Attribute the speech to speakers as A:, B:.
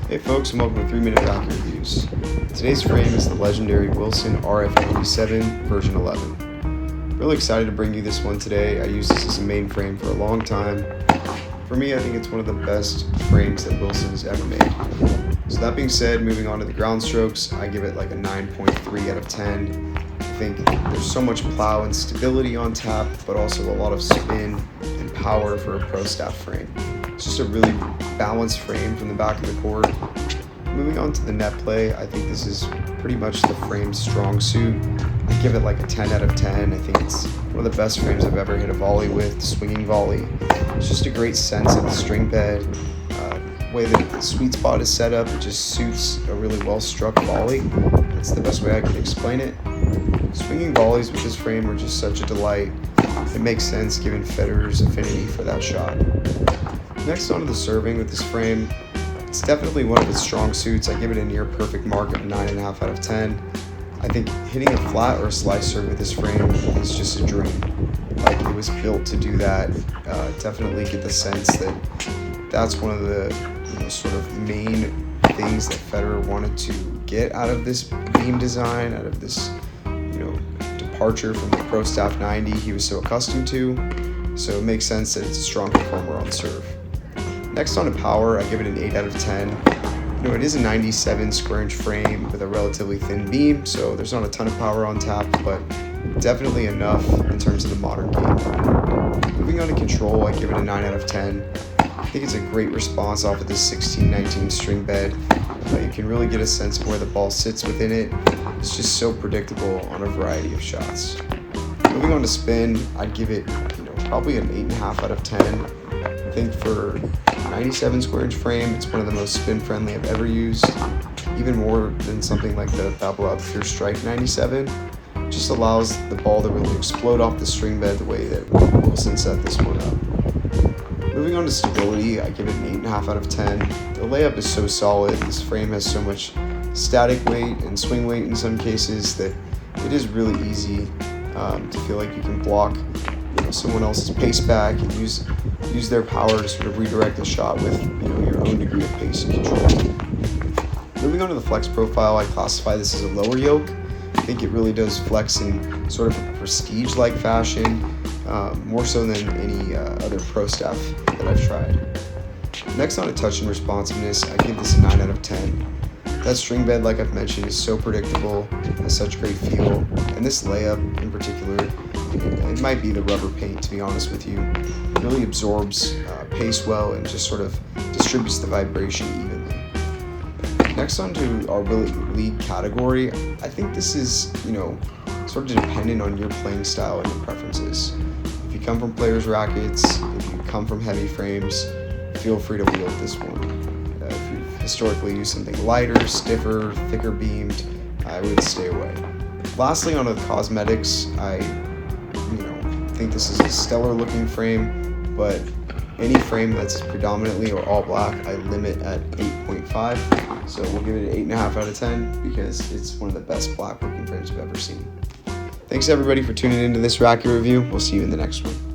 A: Hey folks, and welcome to 3-Minute Racquet Reviews. Today's frame is the legendary Wilson RF97 version 11. Really excited to bring you this one today. I used this as a main frame for a long time. For me, I think it's one of the best frames that Wilson has ever made. So that being said, moving on to the ground strokes, I give it like a 9.3 out of 10. I think there's so much plow and stability on tap, but also a lot of spin and power for a pro staff frame. It's just a really balanced frame from the back of the court. Moving on to the net play, I think this is pretty much the frame's strong suit. I give it like a 10 out of 10. I think it's one of the best frames I've ever hit a volley with, swinging volley. It's just a great sense of the string bed. The way that the sweet spot is set up, it just suits a really well-struck volley. That's the best way I can explain it. Swinging volleys with this frame are just such a delight. It makes sense given Federer's affinity for that shot. Next on to the serving with this frame. It's definitely one of its strong suits. I give it a near perfect mark of 9.5 out of 10. I think hitting a flat or a slice serve with this frame is just a dream. Like, it was built to do that. Definitely get the sense that that's one of the sort of main things that Federer wanted to get out of this beam design, out of this departure from the Pro Staff 90 he was so accustomed to. So it makes sense that it's a strong performer on serve. Next on to power, I give it an 8 out of 10. It is a 97 square inch frame with a relatively thin beam, so there's not a ton of power on tap, but definitely enough in terms of the modern game. Moving on to control, I give it a 9 out of 10. I think it's a great response off of this 16-19 string bed. You can really get a sense of where the ball sits within it. It's just so predictable on a variety of shots. Moving on to spin, I'd give it probably an 8.5 out of 10. I think for 97 square inch frame, it's one of the most spin friendly I've ever used, even more than something like the Babolat Pure Strike 97. It just allows the ball to really explode off the string bed the way that Wilson set this one up. Moving on to stability, I give it an 8.5 out of 10. The layup is so solid. This frame has so much static weight and swing weight in some cases that it is really easy to feel like you can block someone else's pace back and use their power to sort of redirect the shot with your own degree of pace and control. Moving on to the flex profile, I classify this as a lower yoke. I think it really does flex in sort of a prestige-like fashion, more so than any other pro staff that I've tried. Next on to touch and responsiveness, I give this a 9 out of 10. That string bed, like I've mentioned, is so predictable, has such great feel, and this layup in particular, it might be the rubber paint, to be honest with you. It really absorbs pace well and just sort of distributes the vibration evenly. Next on to our really league category, I think this is, sort of dependent on your playing style and your preferences. If you come from players' rackets, if you come from heavy frames, feel free to wield this one. If you've historically used something lighter, stiffer, thicker beamed, I would stay away. Lastly, on the cosmetics, I think this is a stellar looking frame, but any frame that's predominantly or all black, I limit at 8.5. So we'll give it an 8.5 out of 10 because it's one of the best black looking frames I've ever seen. Thanks everybody for tuning into this racket review. We'll see you in the next one.